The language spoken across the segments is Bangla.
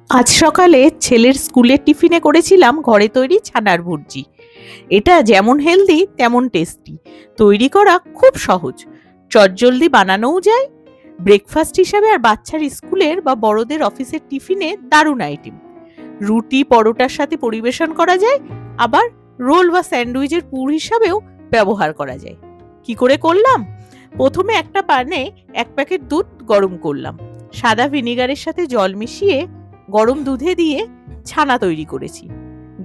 আজ সকালে ছেলের স্কুলের টিফিনে করেছিলাম ঘরে তৈরি ছানার ভুর্জি। এটা যেমন হেলদি তেমন টেস্টি। তৈরি করা খুব সহজ, চটজলদি বানানোও যায়। ব্রেকফাস্ট হিসাবে আর বাচ্চার স্কুলের বা বড়দের অফিসের টিফিনে দারুণ আইটেম। রুটি পরোটার সাথে পরিবেশন করা যায়, আবার রোল বা স্যান্ডউইচের পুর হিসাবেও ব্যবহার করা যায়। কি করে করলাম? প্রথমে একটা প্যানে 1 প্যাকেট দুধ গরম করলাম। সাদা ভিনিগারের সাথে জল মিশিয়ে গরম দুধে দিয়ে ছানা তৈরি করেছি।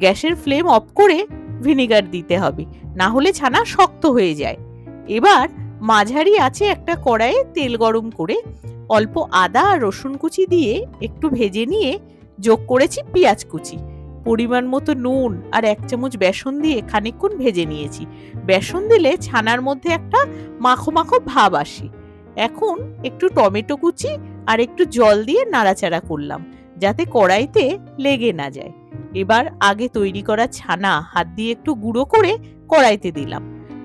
গ্যাসের ফ্লেম অফ করে ভিনিগার দিতে হবে, না হলে ছানা শক্ত হয়ে যায়। এবার মাঝারি আঁচে একটা কড়াইয়ে তেল গরম করে অল্প আদা আর রসুন কুচি দিয়ে একটু ভেজে নিয়ে যোগ করেছি পেঁয়াজ কুচি, পরিমাণ মতো নুন আর 1 চামচ বেসন দিয়ে খানিকক্ষণ ভেজে নিয়েছি। বেসন দিলে ছানার মধ্যে একটা মাখো মাখো ভাব আসে। এখন একটু টমেটো কুচি আর একটু জল দিয়ে নাড়াচাড়া করলাম, যাতে কড়াইতে লেগে না যায়। এবার আগে তৈরি করা ছানা হাত দিয়ে একটু গুঁড়ো করে কড়াইতে দিলাম।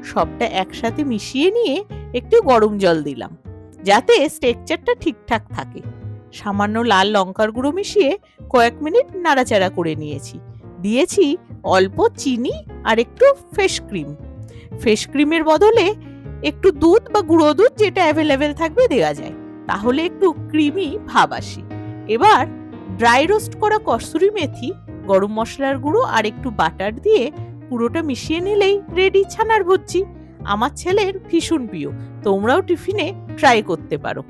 সবটা একসাথে মিশিয়ে নিয়ে একটু গরম জল দিলাম, যাতে টেক্সচারটা ঠিকঠাক থাকে। সামান্য লাল লঙ্কার গুঁড়ো মিশিয়ে কয়েক মিনিট নাড়াচাড়া করে নিয়েছি। দিয়েছি অল্প চিনি আর একটু ফ্রেশ ক্রিম। ফ্রেশ ক্রিমের বদলে একটু দুধ বা গুঁড়ো দুধ, যেটা অ্যাভেলেবেল থাকবে, দেওয়া যায়, তাহলে একটু ক্রিমি ভাব আসে। এবার ড্রাই রোস্ট করা কসুরি মেথি, গরম মশলার গুঁড়ো আর একটু বাটার দিয়ে পুরোটা মিশিয়ে নিলেই রেডি ছানার ভুর্জি। আমার ছেলের ভীষণ প্রিয়, তোমরাও টিফিনে ট্রাই করতে পারো।